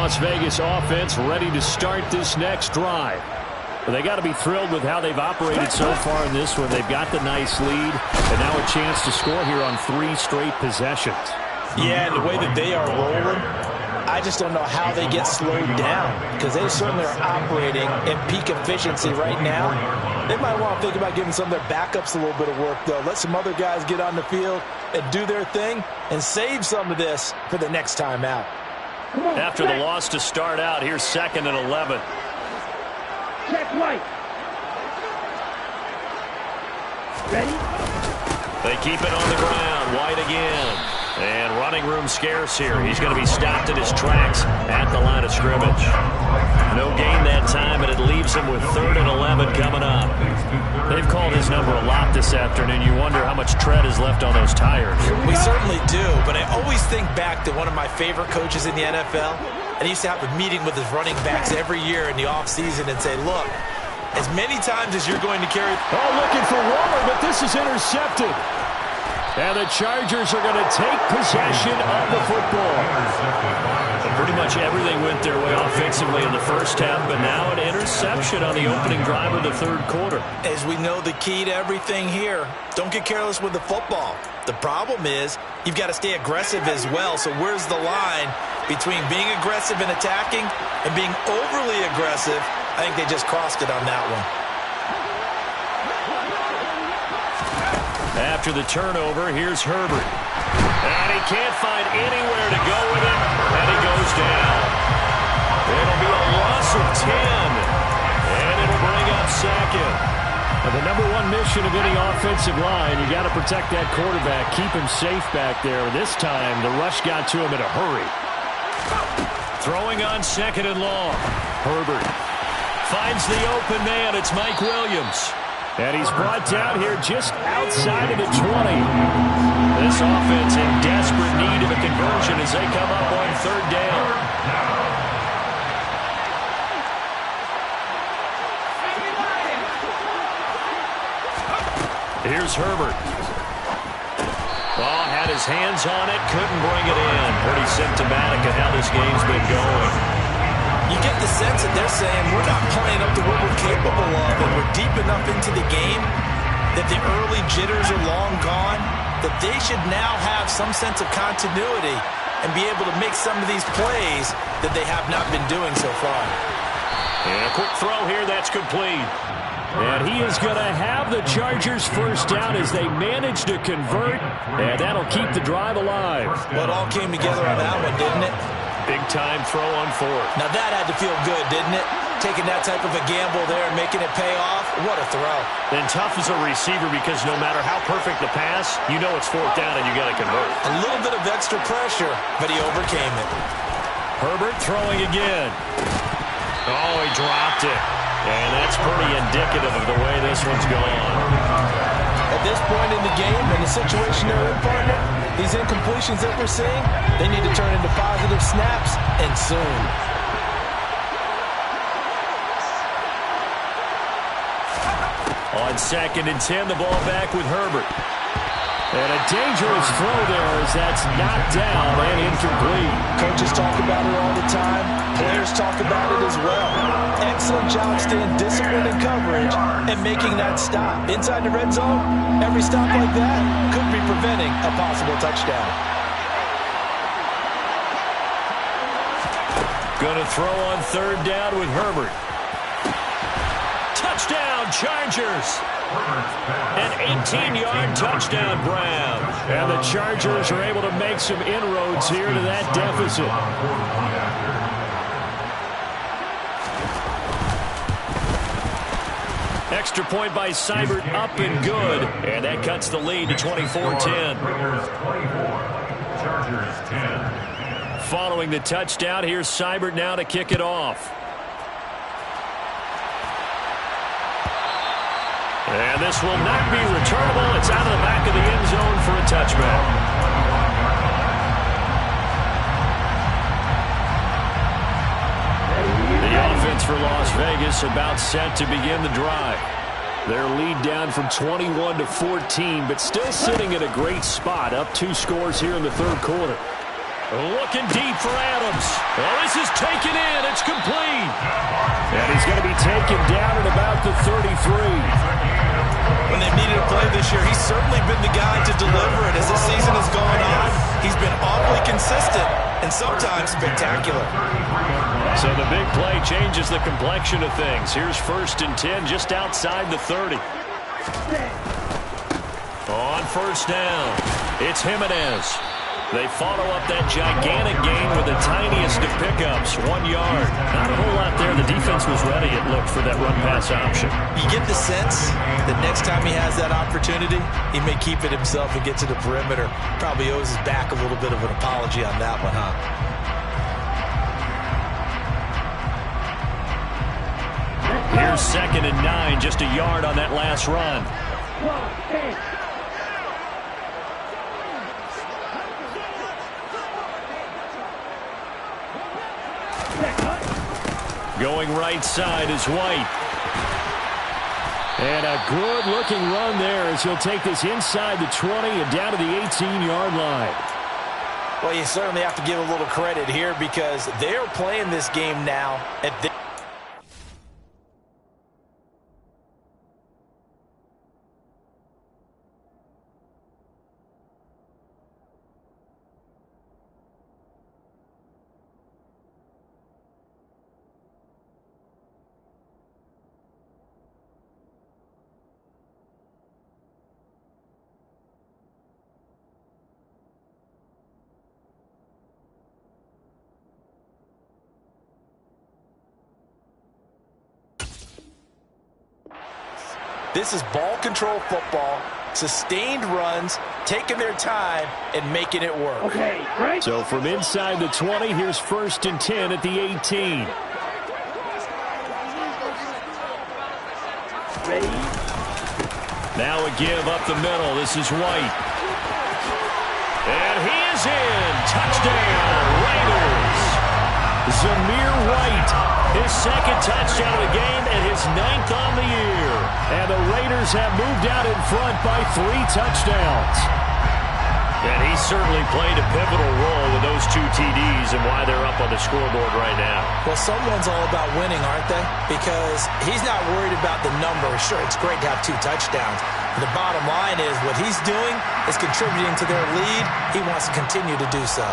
Las Vegas offense ready to start this next drive. Well, they got to be thrilled with how they've operated so far in this one. They've got the nice lead, and now a chance to score here on 3 straight possessions. Yeah, and the way that they are rolling, I just don't know how they get slowed down, because they certainly are operating at peak efficiency right now. They might want to think about giving some of their backups a little bit of work, though. Let some other guys get on the field and do their thing and save some of this for the next time out. After the loss to start out, here's 2nd and 11. Check White. Ready? They keep it on the ground. White again. And running room scarce here. He's going to be stopped in his tracks at the line of scrimmage. No gain that time, and it leaves him with 3rd and 11 coming up. They've called his number a lot this afternoon. You wonder how much tread is left on those tires. We certainly do, but I always think back to one of my favorite coaches in the NFL, and he used to have a meeting with his running backs every year in the offseason and say, look, as many times as you're going to carry... Oh, looking for Waller, but this is intercepted. And the Chargers are going to take possession of the football. Pretty much everything went their way offensively in the first half, but now an interception on the opening drive of the 3rd quarter. As we know, the key to everything here, don't get careless with the football. The problem is you've got to stay aggressive as well. So where's the line between being aggressive and attacking and being overly aggressive? I think they just crossed it on that one. After the turnover, here's Herbert. And he can't find anywhere to go with it, and he goes down. It'll be a loss of 10, and it'll bring up 2nd. Now, the #1 mission of any offensive line, you got to protect that quarterback, keep him safe back there. This time, the rush got to him in a hurry. Throwing on 2nd and long. Herbert finds the open man. It's Mike Williams. And he's brought down here just outside of the 20. This offense in desperate need of a conversion as they come up on 3rd down. Here's Herbert. Oh, had his hands on it, couldn't bring it in. Pretty symptomatic of how this game's been going. You get the sense that they're saying we're not playing up to what we're capable of, and we're deep enough into the game that the early jitters are long gone, that they should now have some sense of continuity and be able to make some of these plays that they have not been doing so far. And a quick throw here, that's complete. And he is going to have the Chargers first down as they manage to convert, and that'll keep the drive alive. Well, it all came together on that one, didn't it? Big-time throw on 4th. Now that had to feel good, didn't it? Taking that type of a gamble there and making it pay off. What a throw. And tough as a receiver because no matter how perfect the pass, you know it's 4th down and you got to convert. A little bit of extra pressure, but he overcame it. Herbert throwing again. Oh, he dropped it. And that's pretty indicative of the way this one's gone. At this point in the game, in the situation they're in, partner, these incompletions that we're seeing, they need to turn into positive snaps, and soon. On 2nd and 10, the ball back with Herbert. And a dangerous throw there as that's knocked down and incomplete. Coaches talk about it all the time. Players talk about it as well. Excellent job staying disciplined in coverage and making that stop. Inside the red zone, every stop like that could be preventing a possible touchdown. Going to throw on 3rd down with Herbert. Touchdown, Chargers. An 18-yard touchdown, Brown. And the Chargers are able to make some inroads here to that deficit. Extra point by Seibert, up and good. And that cuts the lead to 24-10. Following the touchdown, here's Seibert now to kick it off. And this will not be returnable. It's out of the back of the end zone for a touchback. The offense for Las Vegas about set to begin the drive. Their lead down from 21 to 14, but still sitting at a great spot, up 2 scores here in the 3rd quarter. Looking deep for Adams. Well, this is taken in. It's complete. And he's going to be taken down at about the 33. When they've needed a play this year, he's certainly been the guy to deliver it. As this season has gone on, he's been awfully consistent and sometimes spectacular. So the big play changes the complexion of things. Here's 1st and 10 just outside the 30. On 1st down, it's Jimenez. They follow up that gigantic gain with the tiniest of pickups, 1 yard. Not a whole lot there. The defense was ready, it looked, for that run-pass option. You get the sense that next time he has that opportunity, he may keep it himself and get to the perimeter. Probably owes his back a little bit of an apology on that one, huh? Here's 2nd and 9, just a yard on that last run. Going right side is White. And a good-looking run there as he'll take this inside the 20 and down to the 18-yard line. Well, you certainly have to give a little credit here because they're playing this game now at the This is ball control football, sustained runs, taking their time, and making it work. Okay, right. So from inside the 20, here's 1st and 10 at the 18. Ready? Now a give up the middle. This is White. And he is in. Touchdown, Raiders. Zamir White, his 2nd touchdown of the game and his 9th on the year. And the Raiders have moved out in front by 3 touchdowns. And he certainly played a pivotal role with those 2 TDs and why they're up on the scoreboard right now. Well, someone's all about winning, aren't they? Because he's not worried about the number. Sure, it's great to have 2 touchdowns. But the bottom line is what he's doing is contributing to their lead. He wants to continue to do so.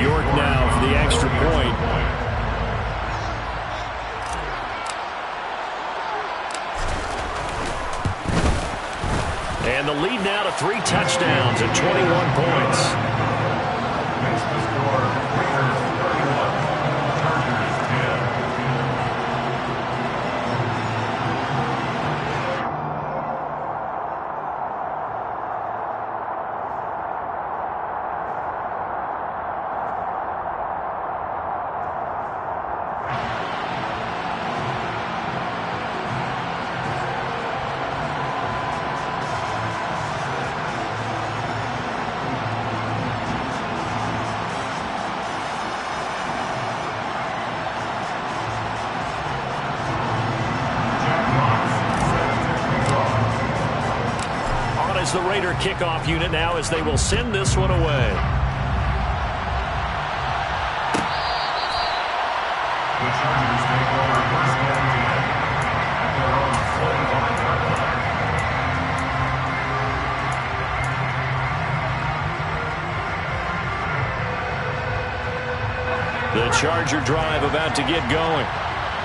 York now for the extra point. And the lead now to 3 touchdowns and 21 points. The Raider kickoff unit now as they will send this one away. The Charger drive about to get going.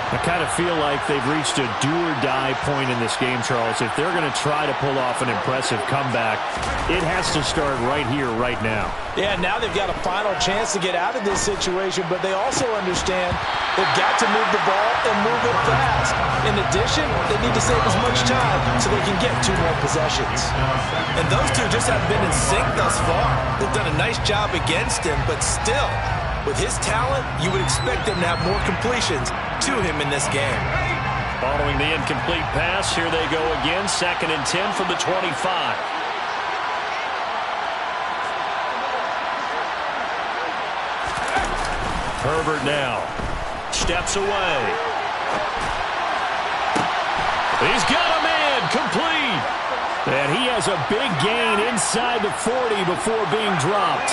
I kind of feel like they've reached a do-or-die point in this game, Charles. If they're going to try to pull off an impressive comeback, it has to start right here, right now. Yeah, now they've got a final chance to get out of this situation, but they also understand they've got to move the ball and move it fast. In addition, they need to save as much time so they can get 2 more possessions. And those two just haven't been in sync thus far. They've done a nice job against him, but still, With his talent, you would expect him to have more completions to him in this game. Following the incomplete pass, here they go again. 2nd and 10 from the 25. Herbert now steps away. He's got a man, complete. And he has a big gain inside the 40 before being dropped.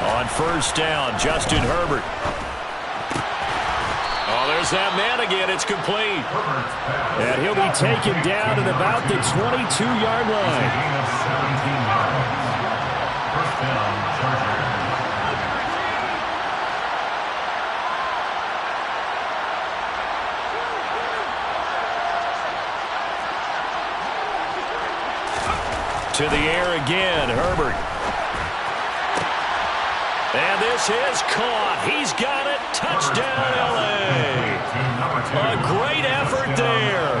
On 1st down, Justin Herbert. Oh, there's that man again. It's complete. And he'll be taken down at about the 22-yard line. First down, Chargers. To the air again, Herbert. And this is caught. He's got it. Touchdown, L.A. A great effort there.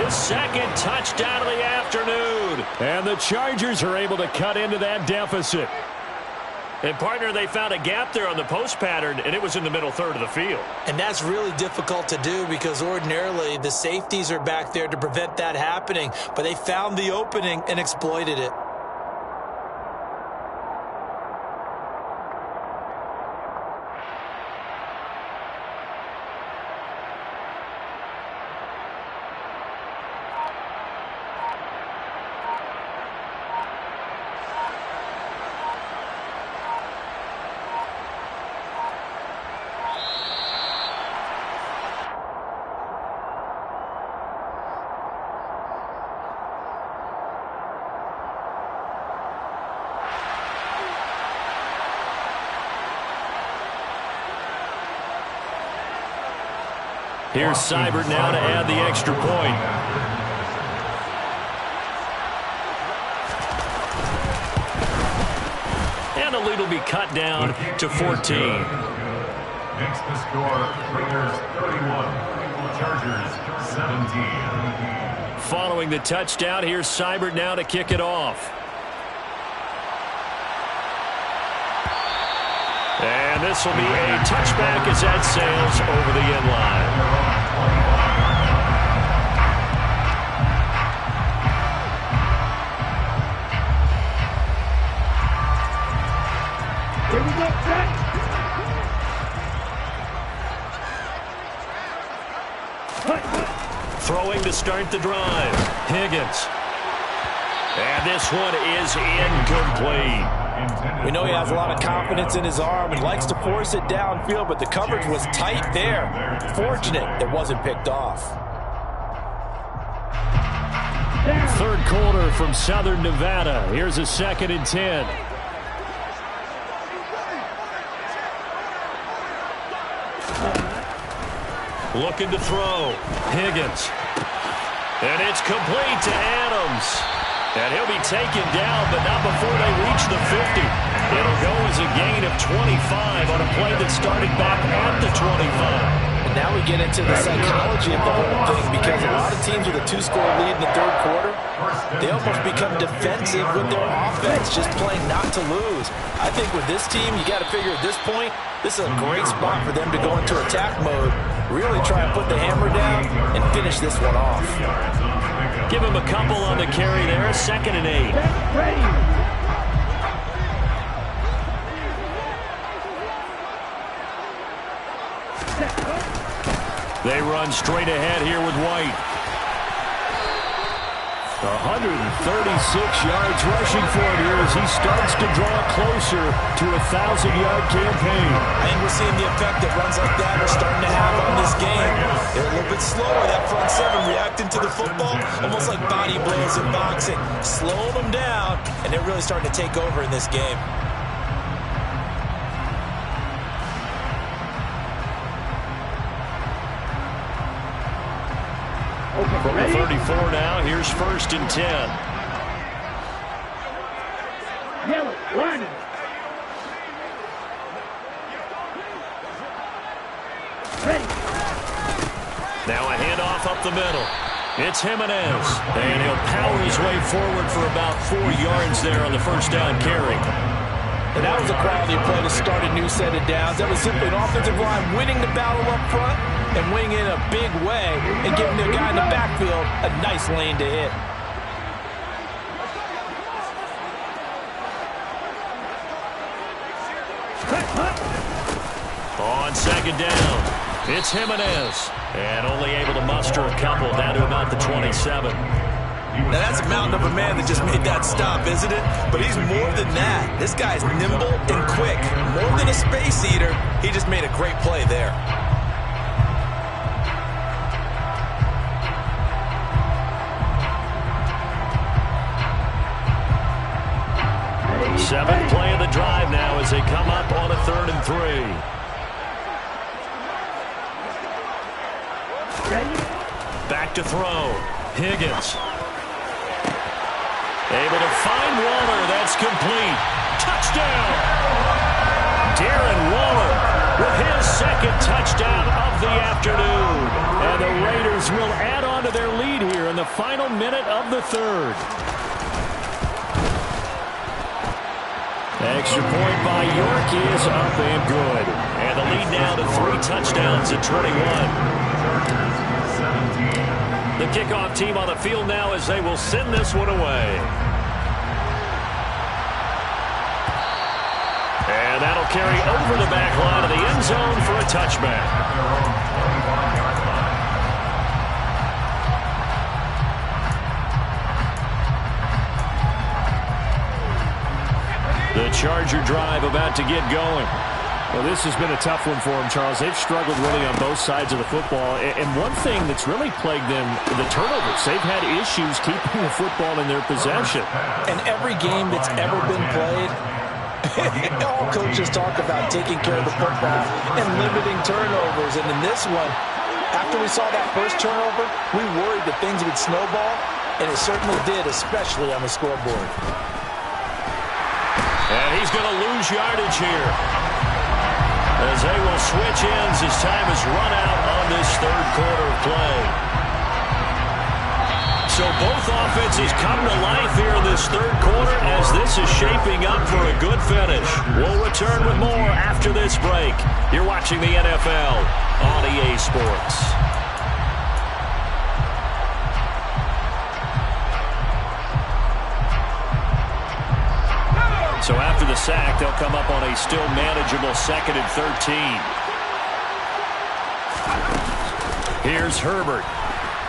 His 2nd touchdown of the afternoon. And the Chargers are able to cut into that deficit. And, partner, they found a gap there on the post pattern, and it was in the middle third of the field. And that's really difficult to do because ordinarily the safeties are back there to prevent that happening. But they found the opening and exploited it. Here's Seibert now to add the extra point. And the lead will be cut down to 14. Makes the score Raiders 31, Chargers 17. Following the touchdown, here's Seibert now to kick it off. And this will be a touchback as that sails over the end line. Here we go, Jack. Throwing to start the drive. Higgins. And this one is incomplete. We know he has a lot of confidence in his arm and likes to force it downfield, but the coverage was tight there. Fortunate it wasn't picked off. 3rd quarter from Southern Nevada. Here's a 2nd and 10. Looking to throw. Higgins. And it's complete to Adams. And he'll be taken down, but not before they reach the 50. It'll go as a gain of 25 on a play that started back at the 25. And now we get into the psychology of the whole thing because a lot of teams with a 2-score lead in the 3rd quarter, they almost become defensive with their offense, just playing not to lose. I think with this team, you got to figure at this point, this is a great spot for them to go into attack mode, really try and put the hammer down and finish this one off. Give him a couple on the carry there. 2nd and 8. They run straight ahead here with White. 136 yards rushing for him here as he starts to draw closer to a 1,000-yard campaign. I think we're seeing the effect that runs like that are starting to have on this game. They're a little bit slower, that front 7 reacting to the football, almost like body blows in boxing. Slowing them down, and they're really starting to take over in this game. From the 34 now, here's 1st and 10. Yellow, line it. Ready. Now a handoff up the middle. It's Jimenez, and he'll power his way forward for about 4 yards there on the first down carry. And that was a quality play to start a new set of downs. That was simply an offensive line winning the battle up front and winning in a big way and giving their guy in the backfield a nice lane to hit. On second down, it's Jimenez. And only able to muster a couple down to about the 27. Now that's a mountain of a man that just made that stop, isn't it? But he's more than that. This guy's nimble and quick. More than a space eater, he just made a great play there. Seventh play of the drive now as they come up on a 3rd and 3. Back to throw. Higgins. Able to find Waller. That's complete. Touchdown. Darren Waller with his second touchdown of the afternoon. And the Raiders will add on to their lead here in the final minute of the 3rd. Extra point by York is up and good. And the lead now to 3 touchdowns at 21. The kickoff team on the field now as they will send this one away. And that'll carry over the back line of the end zone for a touchback. The Charger drive about to get going. Well, this has been a tough one for them, Charles. They've struggled really on both sides of the football. And one thing that's really plagued them, the turnovers. They've had issues keeping the football in their possession. And every game that's ever been played, all coaches talk about taking care of the football and limiting turnovers. And in this one, after we saw that first turnover, we worried that things would snowball, and it certainly did, especially on the scoreboard. And he's going to lose yardage here, as they will switch ends as time is run out on this 3rd quarter of play. So both offenses come to life here in this 3rd quarter as this is shaping up for a good finish. We'll return with more after this break. You're watching the NFL on EA Sports. So after the sack, they'll come up on a still manageable 2nd and 13. Here's Herbert,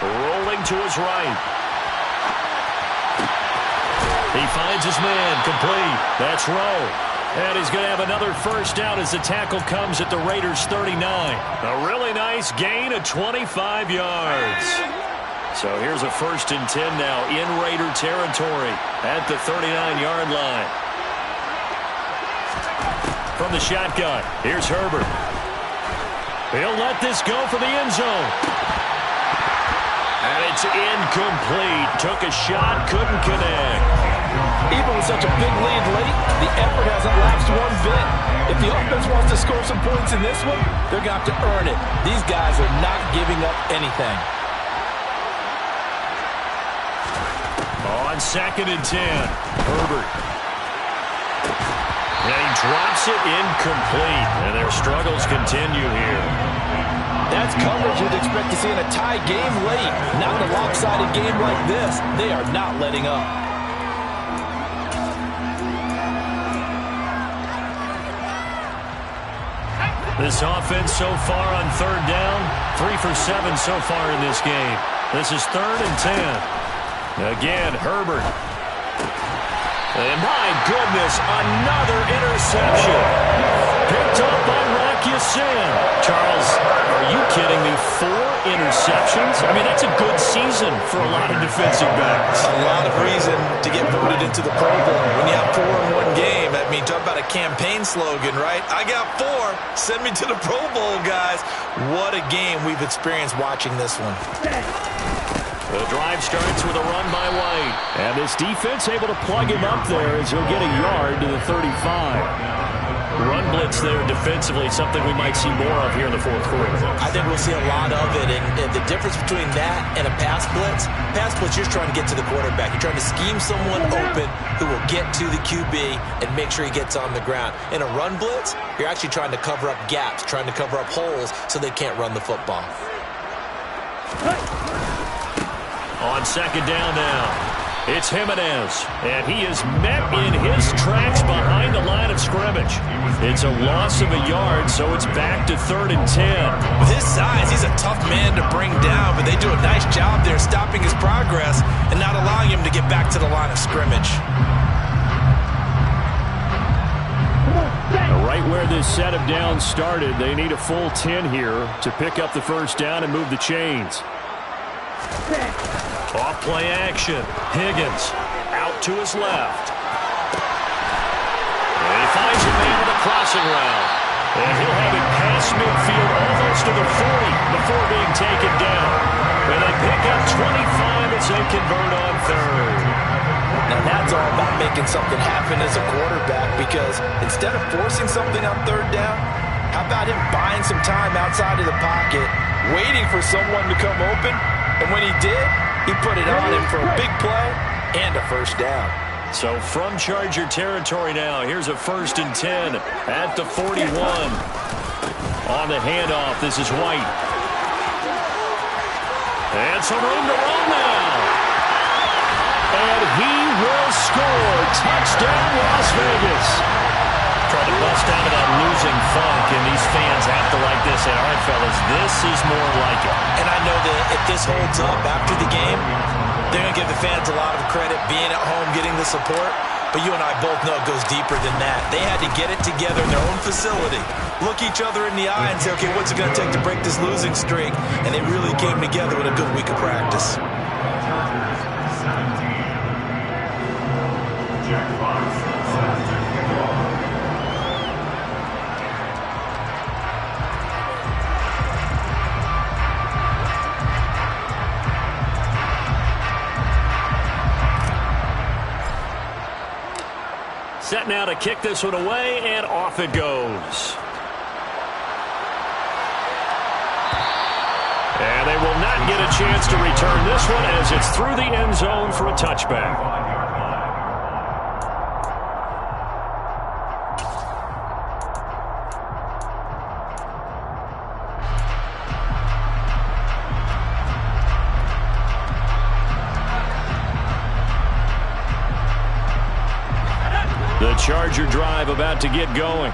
rolling to his right. He finds his man, complete. That's Rowe. And he's going to have another first down as the tackle comes at the Raiders' 39. A really nice gain of 25 yards. So here's a 1st and 10 now in Raider territory at the 39-yard line. From the shotgun, here's Herbert. He'll let this go for the end zone. And it's incomplete. Took a shot, couldn't connect. Even with such a big lead late, the effort hasn't lapsed one bit. If the offense wants to score some points in this one, they're going to have to earn it. These guys are not giving up anything. On 2nd and 10, Herbert. And he drops it incomplete. And their struggles continue here. That's coverage you'd expect to see in a tie game late. Not in a lopsided game like this. They are not letting up. This offense so far on 3rd down, 3 for 7 so far in this game. This is 3rd and 10. Again, Herbert. And my goodness, another interception. Picked up by Rocky Sin. Charles, are you kidding me? 4 interceptions? I mean, that's a good season for a lot of defensive backs. A lot of reason to get voted into the Pro Bowl. When you have 4 in one game, I mean, talk about a campaign slogan, right? I got 4. Send me to the Pro Bowl, guys. What a game we've experienced watching this one. The drive starts with a run by White. And this defense able to plug him up there as he'll get a yard to the 35. Run blitz there defensively, something we might see more of here in the fourth quarter. I think we'll see a lot of it, and the difference between that and a pass blitz, you're trying to get to the quarterback. You're trying to scheme someone open who will get to the QB and make sure he gets on the ground. In a run blitz, you're actually trying to cover up gaps, trying to cover up holes so they can't run the football. On second down now. It's Jimenez, and he is met in his tracks behind the line of scrimmage. It's a loss of a yard, so it's back to 3rd and 10. With his size, he's a tough man to bring down, but they do a nice job there stopping his progress and not allowing him to get back to the line of scrimmage. Right where this set of downs started, they need a full 10 here to pick up the first down and move the chains. Off play action. Higgins out to his left. And he finds a man with a crossing route. And he'll have it past midfield almost to the 40 before being taken down. And they pick up 25 as they convert on 3rd. Now that's all about making something happen as a quarterback, because instead of forcing something on 3rd down, how about him buying some time outside of the pocket, waiting for someone to come open, and when he did, he put it on him for a big play and a first down. So from Charger territory now, here's a 1st and 10 at the 41. On the handoff, this is White. And some room to run now. And he will score. Touchdown, Las Vegas. Trying to bust out of that losing funk, and these fans have to like this. And all right, fellas, this is more like it. And I know that if this holds up after the game, they're going to give the fans a lot of credit being at home, getting the support. But you and I both know it goes deeper than that. They had to get it together in their own facility, look each other in the eye and say, okay, what's it going to take to break this losing streak? And they really came together with a good week of practice. Jack Fox, set to kick off. Set now to kick this one away, and off it goes. And they will not get a chance to return this one as it's through the end zone for a touchback. The Charger drive about to get going.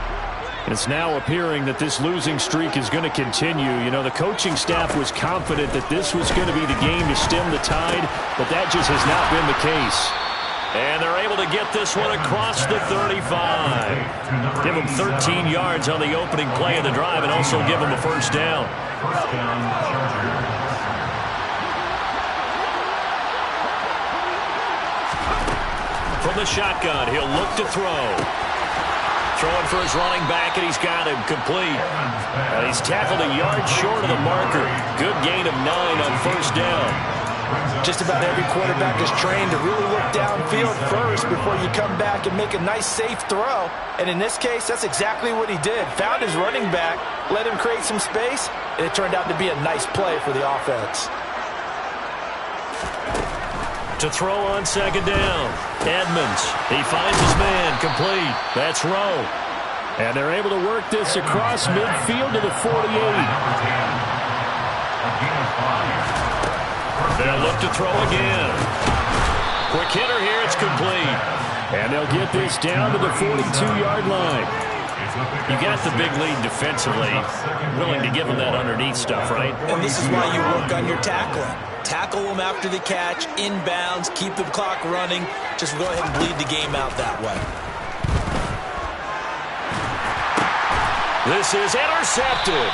It's now appearing that this losing streak is going to continue. You know, the coaching staff was confident that this was going to be the game to stem the tide, but that just has not been the case. And they're able to get this one across the 35. Give them 13 yards on the opening play of the drive and also give them a first down. First down, Chargers. From the shotgun, he'll look to throw. Throwing for his running back, and he's got him complete. And he's tackled a yard short of the marker. Good gain of 9 on first down. Just about every quarterback is trained to really look downfield first before you come back and make a nice, safe throw. And in this case, that's exactly what he did. Found his running back, let him create some space, and it turned out to be a nice play for the offense. To throw on second down. Edmonds, he finds his man, complete. That's Rowe. And they're able to work this across midfield to the 48. They'll look to throw again. Quick hitter here, it's complete. And they'll get this down to the 42-yard line. You got the big lead defensively, willing to give them that underneath stuff, right? And this is why you work on your tackling. Tackle them after the catch, inbounds, keep the clock running. Just go ahead and bleed the game out that way. This is intercepted.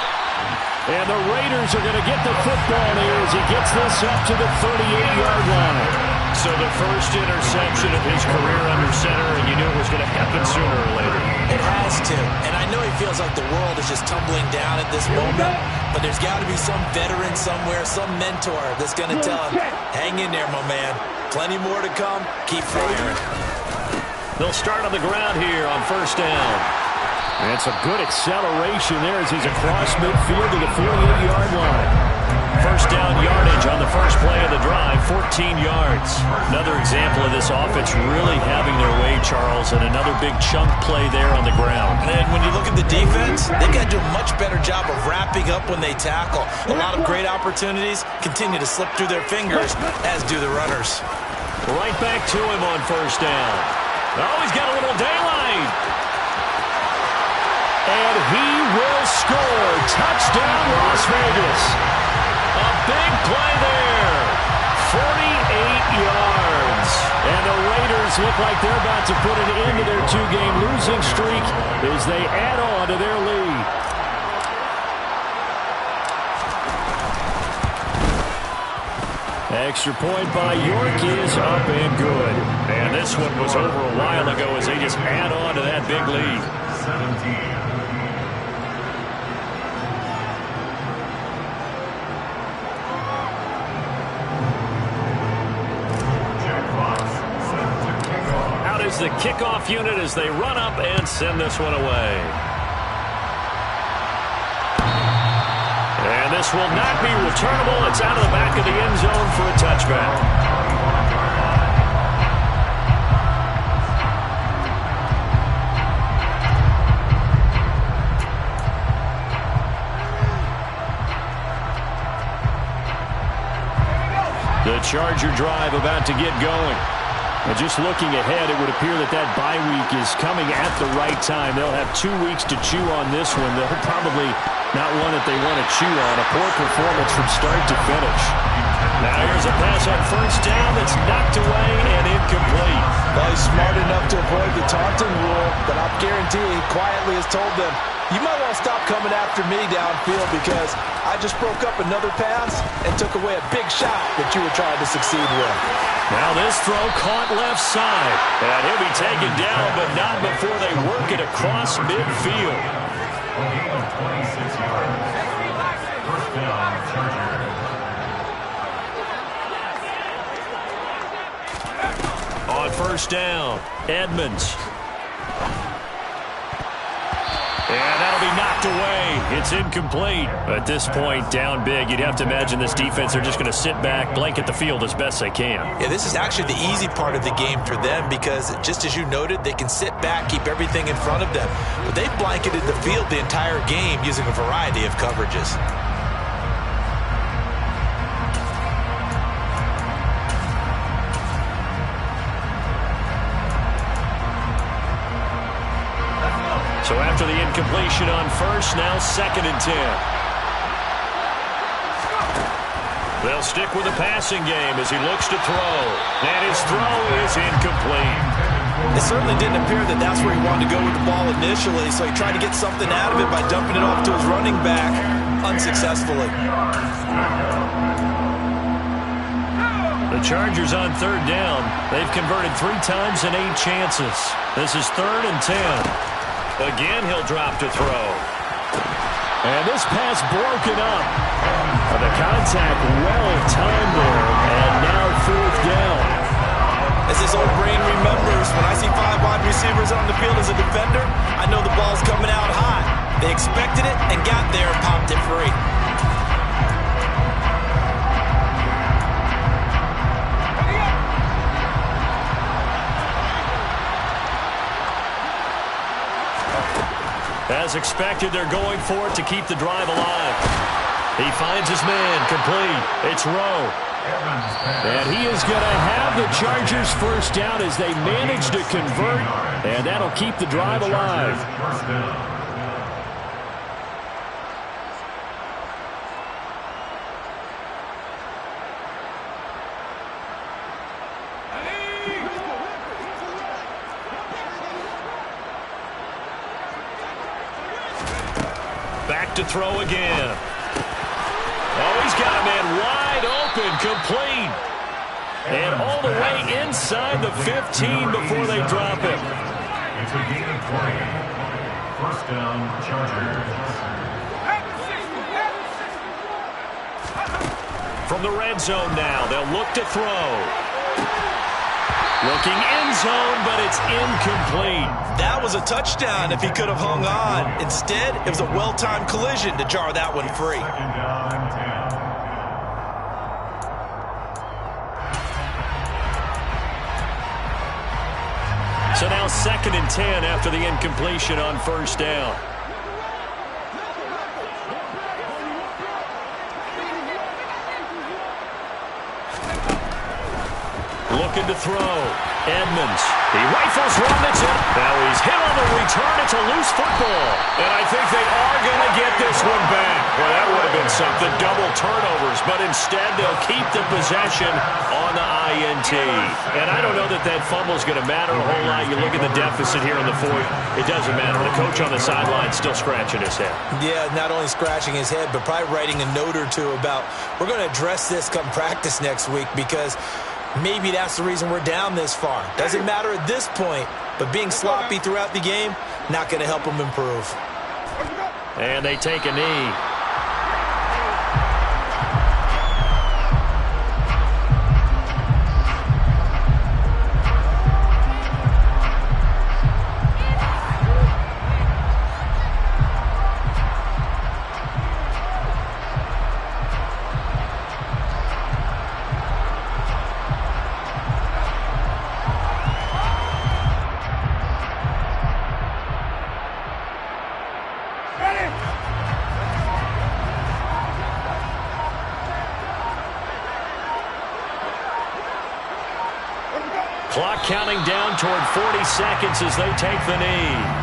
And the Raiders are going to get the football here as he gets this up to the 38-yard line. So the first interception of his career under center, and you knew it was going to happen sooner or later. It has to. And I know he feels like the world is just tumbling down at this moment, but there's got to be some veteran somewhere, some mentor that's going to tell him, hang in there, my man. Plenty more to come. Keep firing. They'll start on the ground here on first down. And some good acceleration there as he's across midfield to the 48-yard line. First down yardage on the first play of the drive, 14 yards. Another example of this offense really having their way, Charles, and another big chunk play there on the ground. And when you look at the defense, they've got to do a much better job of wrapping up when they tackle. A lot of great opportunities continue to slip through their fingers, as do the runners. Right back to him on first down. Oh, he's got a little daylight. And he will score. Touchdown, Las Vegas. A big play there. 48 yards. And the Raiders look like they're about to put an end to their two-game losing streak as they add on to their lead. Extra point by York is up and good. And this one was over a while ago as they just add on to that big lead. 17. The kickoff unit as they run up and send this one away. And this will not be returnable. It's out of the back of the end zone for a touchback. The Charger drive about to get going. And just looking ahead, it would appear that that bye week is coming at the right time. They'll have 2 weeks to chew on this one. They'll probably not one that they want to chew on. A poor performance from start to finish. Now here's a pass on first down that's knocked away and incomplete. Well, he's smart enough to avoid the taunting rule, but I guarantee he quietly has told them, you might want to stop coming after me downfield because I just broke up another pass and took away a big shot that you were trying to succeed with. Now this throw caught left side. And he'll be taken down, but not before they work it across midfield. 26 yards. First down, Charger. On first down, Edmonds. And that'll be knocked away. It's incomplete. At this point, down big, you'd have to imagine this defense, they're just going to sit back, blanket the field as best they can. Yeah, this is actually the easy part of the game for them because, just as you noted, they can sit back, keep everything in front of them. But they've blanketed the field the entire game using a variety of coverages. So after the incompletion on first, now 2nd and 10. They'll stick with the passing game as he looks to throw. And his throw is incomplete. It certainly didn't appear that that's where he wanted to go with the ball initially, so he tried to get something out of it by dumping it off to his running back unsuccessfully. The Chargers on 3rd down. They've converted 3 times in 8 chances. This is 3rd and 10. Again, he'll drop to throw. And this pass broken up. The contact well-timed there. And now 4th down. As this old brain remembers, when I see 5 wide receivers on the field as a defender, I know the ball's coming out high. They expected it and got there and popped it free. As expected, they're going for it to keep the drive alive. He finds his man, complete. It's Rowe. And he is going to have the Chargers first down as they manage to convert, and that'll keep the drive alive. Back to throw again. Oh, he's got a man wide open, complete. And all the way inside the 15 before they drop him. It's a gain of 20. First down, Chargers. From the red zone now, they'll look to throw. Looking end zone, but it's incomplete. That was a touchdown if he could have hung on. Instead, it was a well-timed collision to jar that one free. Second down and 10. So now 2nd and 10 after the incompletion on first down. Looking to throw. Edmonds. He rifles one that's in. Now he's hit on the return. It's a loose football. And I think they are going to get this one back. Well, that would have been something. Double turnovers. But instead, they'll keep the possession on the INT. And I don't know that that fumble is going to matter a whole lot. You look at the deficit here in the 4th. It doesn't matter. The coach on the sideline still scratching his head. Yeah, not only scratching his head, but probably writing a note or two about, we're going to address this come practice next week, because maybe that's the reason we're down this far. Doesn't matter at this point, but being sloppy throughout the game, not going to help them improve. And they take a knee. Clock counting down toward 40 seconds as they take the knee.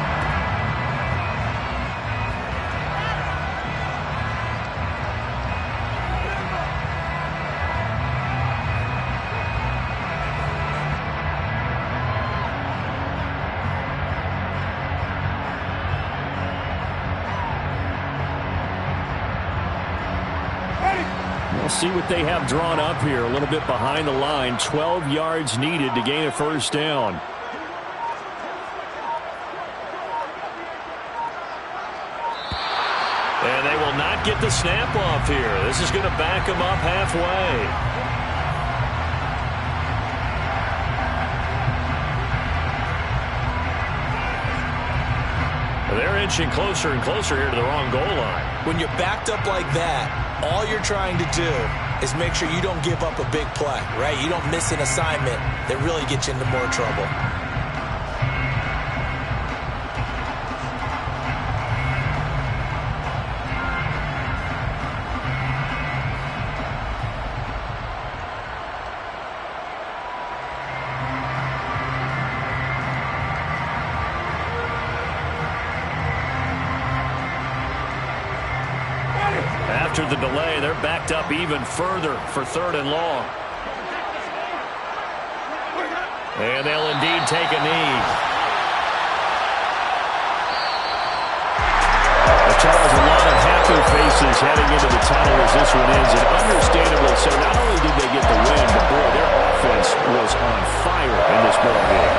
We'll see what they have drawn up here. A little bit behind the line. 12 yards needed to gain a first down. And they will not get the snap off here. This is going to back them up halfway. They're inching closer and closer here to the wrong goal line. When you're backed up like that, all you're trying to do is make sure you don't give up a big play, right? You don't miss an assignment that really gets you into more trouble. After the delay, they're backed up even further for 3rd and long. And they'll indeed take a knee. Charles, a lot of happy faces heading into the tunnel as this one ends, and understandably so. Not only did they get the win, but boy, their offense was on fire in this ball game.